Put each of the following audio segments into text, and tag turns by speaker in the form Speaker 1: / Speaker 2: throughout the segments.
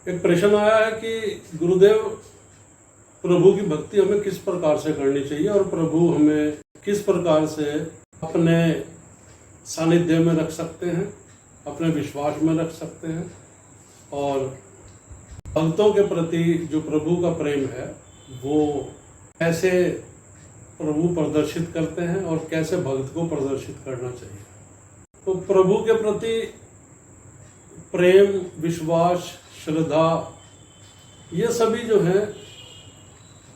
Speaker 1: एक प्रश्न आया है कि गुरुदेव, प्रभु की भक्ति हमें किस प्रकार से करनी चाहिए और प्रभु हमें किस प्रकार से अपने सानिध्य में रख सकते हैं, अपने विश्वास में रख सकते हैं, और भक्तों के प्रति जो प्रभु का प्रेम है वो कैसे प्रभु प्रदर्शित करते हैं और कैसे भक्त को प्रदर्शित करना चाहिए। तो प्रभु के प्रति प्रेम, विश्वास, श्रद्धा, ये सभी जो हैं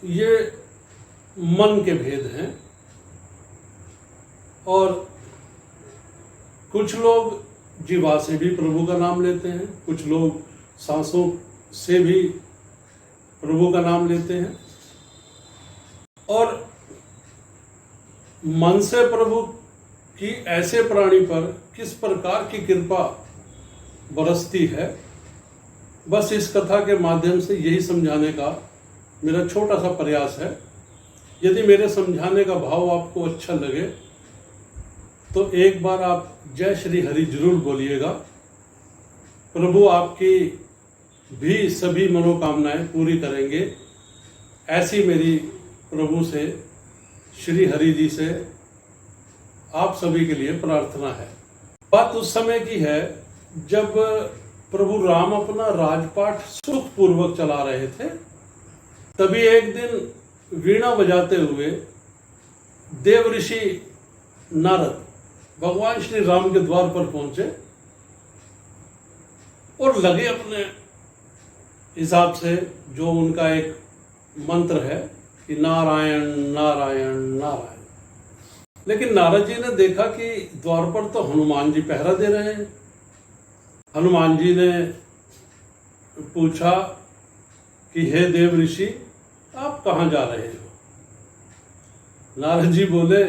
Speaker 1: ये मन के भेद हैं। और कुछ लोग जीवा से भी प्रभु का नाम लेते हैं, कुछ लोग सांसों से भी प्रभु का नाम लेते हैं, और मन से प्रभु की ऐसे प्राणी पर किस प्रकार की कृपा बरसती है, बस इस कथा के माध्यम से यही समझाने का मेरा छोटा सा प्रयास है। यदि मेरे समझाने का भाव आपको अच्छा लगे तो एक बार आप जय श्री हरि जरूर बोलिएगा। प्रभु आपकी भी सभी मनोकामनाएं पूरी करेंगे, ऐसी मेरी प्रभु से, श्री हरि जी से आप सभी के लिए प्रार्थना है। बात उस समय की है जब प्रभु राम अपना राजपाट सुखपूर्वक चला रहे थे। तभी एक दिन वीणा बजाते हुए देव ऋषि नारद भगवान श्री राम के द्वार पर पहुंचे और लगे अपने हिसाब से, जो उनका एक मंत्र है कि नारायण नारायण नारायण। लेकिन नारद जी ने देखा कि द्वार पर तो हनुमान जी पहरा दे रहे हैं। हनुमान जी ने पूछा कि हे देव ऋषि, आप कहाँ जा रहे हो? नारद जी बोले,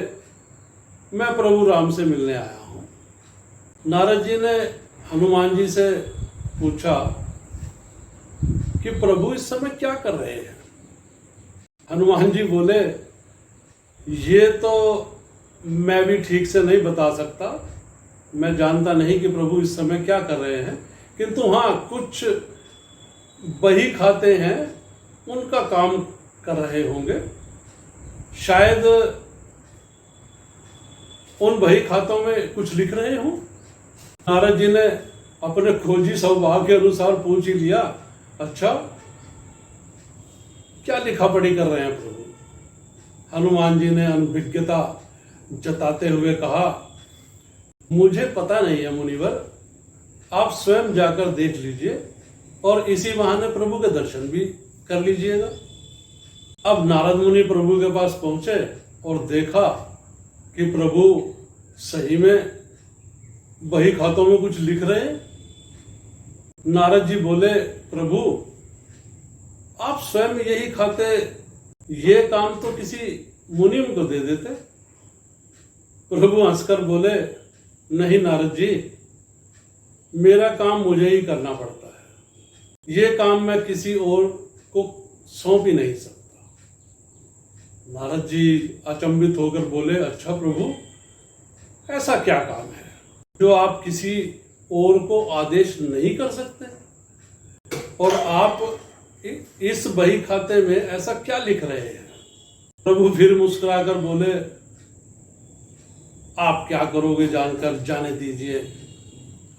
Speaker 1: मैं प्रभु राम से मिलने आया हूँ। नारद जी ने हनुमान जी से पूछा कि प्रभु इस समय क्या कर रहे हैं? हनुमान जी बोले, ये तो मैं भी ठीक से नहीं बता सकता, मैं जानता नहीं कि प्रभु इस समय क्या कर रहे हैं, किंतु हाँ, कुछ बही खाते हैं, उनका काम कर रहे होंगे। शायद उन बही खातों में कुछ लिख रहे हों। नारद जी ने अपने खोजी स्वभाव के अनुसार पूछ ही लिया, अच्छा क्या लिखा पढ़ी कर रहे हैं प्रभु? हनुमान जी ने अनभिज्ञता जताते हुए कहा, मुझे पता नहीं है मुनिवर, आप स्वयं जाकर देख लीजिए और इसी बहाने प्रभु के दर्शन भी कर लीजिएगा। अब नारद मुनि प्रभु के पास पहुंचे और देखा कि प्रभु सही में बही खातों में कुछ लिख रहे हैं। नारद जी बोले, प्रभु आप स्वयं यही खाते, ये काम तो किसी मुनि को दे देते। प्रभु हंसकर बोले, नहीं नारद जी, मेरा काम मुझे ही करना पड़ता है, ये काम मैं किसी और को सौंप ही नहीं सकता। नारद जी अचंभित होकर बोले, अच्छा प्रभु, ऐसा क्या काम है जो आप किसी और को आदेश नहीं कर सकते, और आप इस बही खाते में ऐसा क्या लिख रहे हैं? प्रभु फिर मुस्कुराकर बोले, आप क्या करोगे जानकर, जाने दीजिए,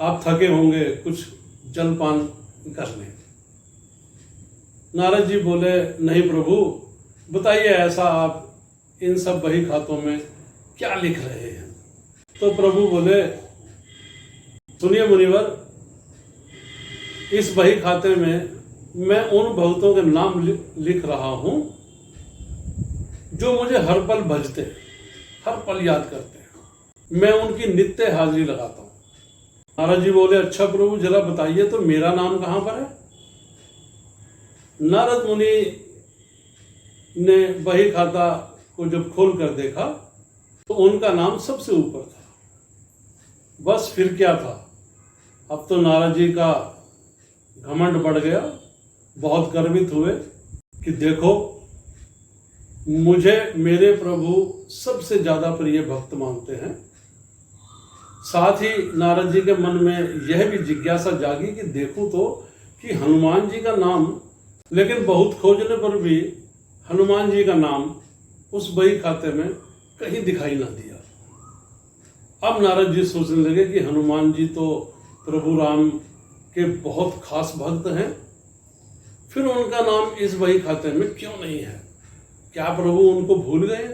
Speaker 1: आप थके होंगे, कुछ जलपान कर लें। नारद जी बोले, नहीं प्रभु, बताइए ऐसा आप इन सब बही खातों में क्या लिख रहे हैं? तो प्रभु बोले, सुनिए मुनिवर, इस बही खाते में मैं उन भक्तों के नाम लिख रहा हूं जो मुझे हर पल भजते हैं, हर पल याद करते हैं। मैं उनकी नित्य हाजिरी लगाता हूं। नारद जी बोले, अच्छा प्रभु, जरा बताइए तो मेरा नाम कहां पर है? नारद मुनि ने बही खाता को जब खोल कर देखा तो उनका नाम सबसे ऊपर था। बस फिर क्या था, अब तो नारद जी का घमंड बढ़ गया, बहुत गर्वित हुए कि देखो, मुझे मेरे प्रभु सबसे ज्यादा प्रिय भक्त मानते हैं। साथ ही नारद जी के मन में यह भी जिज्ञासा जागी कि देखूं तो कि हनुमान जी का नाम, लेकिन बहुत खोजने पर भी हनुमान जी का नाम उस बही खाते में कहीं दिखाई ना दिया। अब नारद जी सोचने लगे कि हनुमान जी तो प्रभु राम के बहुत खास भक्त हैं, फिर उनका नाम इस बही खाते में क्यों नहीं है? क्या प्रभु उनको भूल गए?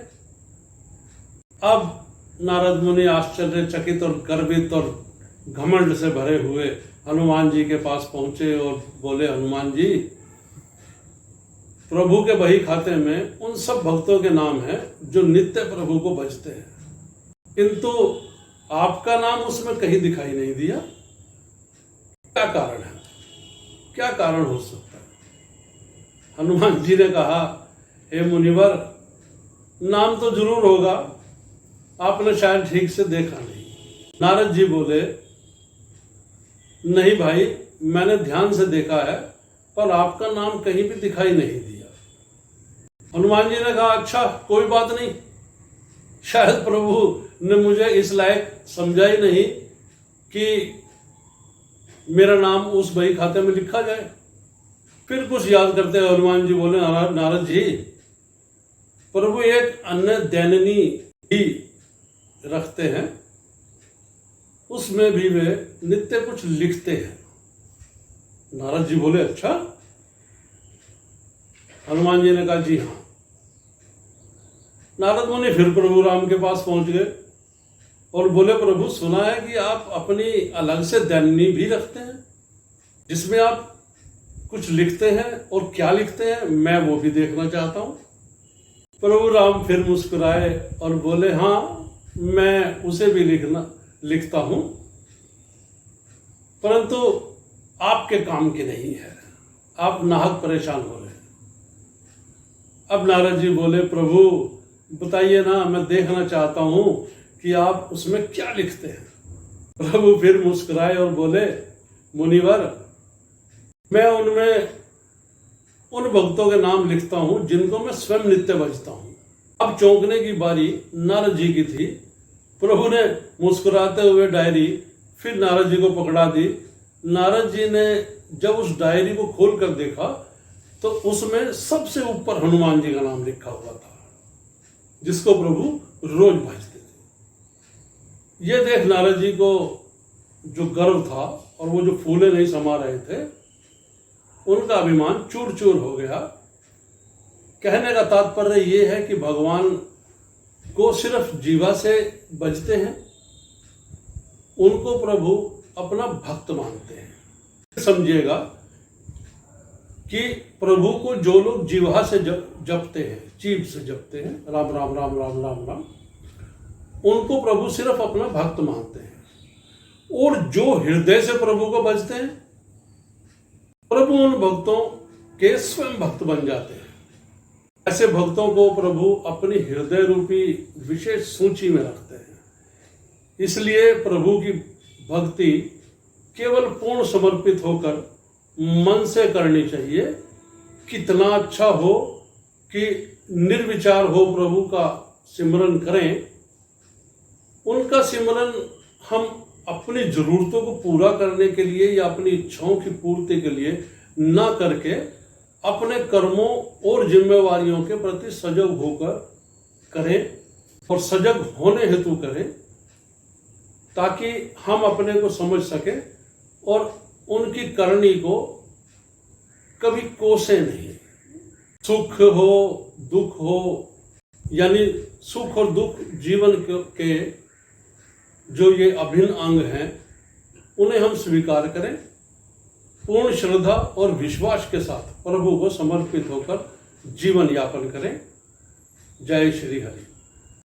Speaker 1: अब नारद मुनि आश्चर्यचकित और गर्वित और घमंड से भरे हुए हनुमान जी के पास पहुंचे और बोले, हनुमान जी, प्रभु के बही खाते में उन सब भक्तों के नाम हैं जो नित्य प्रभु को भजते हैं, किंतु आपका नाम उसमें कहीं दिखाई नहीं दिया। क्या कारण है? क्या कारण हो सकता है? हनुमान जी ने कहा, हे मुनिवर, नाम तो जरूर होगा, आपने शायद ठीक से देखा नहीं। नारद जी बोले, नहीं भाई, मैंने ध्यान से देखा है, पर आपका नाम कहीं भी दिखाई नहीं दिया। हनुमान जी ने कहा, अच्छा कोई बात नहीं, शायद प्रभु ने मुझे इस लायक समझा ही नहीं कि मेरा नाम उस बही खाते में लिखा जाए। फिर कुछ याद करते हुए हनुमान जी बोले, नारद जी, प्रभु एक अन्य दैननी भी रखते हैं, उसमें भी वे नित्य कुछ लिखते हैं। नारद जी बोले, अच्छा? हनुमान जी ने कहा, जी हाँ। नारद मुनि फिर प्रभु राम के पास पहुंच गए और बोले, प्रभु, सुना है कि आप अपनी अलग से दैननी भी रखते हैं, जिसमें आप कुछ लिखते हैं, और क्या लिखते हैं मैं वो भी देखना चाहता हूं। प्रभु राम फिर मुस्कुराए और बोले, हाँ, मैं उसे भी लिखता हूं, परंतु आपके काम की नहीं है, आप नाहक परेशान हो रहे हैं। अब नारद जी बोले, प्रभु बताइए ना, मैं देखना चाहता हूं कि आप उसमें क्या लिखते हैं। प्रभु फिर मुस्कुराए और बोले, मुनिवर, मैं उनमें उन भक्तों के नाम लिखता हूं जिनको मैं स्वयं नित्य भजता हूं। अब चौंकने की बारी नारद जी की थी। प्रभु ने मुस्कुराते हुए डायरी फिर नारद जी को पकड़ा दी। नारद जी ने जब उस डायरी को खोलकर देखा तो उसमें सबसे ऊपर हनुमान जी का नाम लिखा हुआ था, जिसको प्रभु रोज भजते थे। ये देख नारद जी को जो गर्व था और वो जो फूले नहीं समा रहे थे, उनका अभिमान चूर चूर हो गया। कहने का तात्पर्य ये है कि भगवान को सिर्फ जीवा से भजते हैं, उनको प्रभु अपना भक्त मानते हैं। समझिएगा कि प्रभु को जो लोग जीवा से जपते हैं, जीभ से जपते हैं, राम राम राम राम राम राम, उनको प्रभु सिर्फ अपना भक्त मानते हैं। और जो हृदय से प्रभु को भजते हैं, प्रभु उन भक्तों के स्वयं भक्त बन जाते हैं। ऐसे भक्तों को प्रभु अपनी हृदय रूपी विशेष सूची में रखते हैं। इसलिए प्रभु की भक्ति केवल पूर्ण समर्पित होकर मन से करनी चाहिए। कितना अच्छा हो कि निर्विचार हो प्रभु का सिमरन करें। उनका सिमरन हम अपनी जरूरतों को पूरा करने के लिए या अपनी इच्छाओं की पूर्ति के लिए ना करके अपने कर्मों और जिम्मेवारियों के प्रति सजग होकर करें, और सजग होने हेतु करें, ताकि हम अपने को समझ सकें और उनकी करनी को कभी कोसे नहीं। सुख हो दुख हो, यानी सुख और दुख जीवन के जो ये अभिन्न अंग हैं, उन्हें हम स्वीकार करें, पूर्ण श्रद्धा और विश्वास के साथ प्रभु को समर्पित होकर जीवन यापन करें। जय श्री हरि।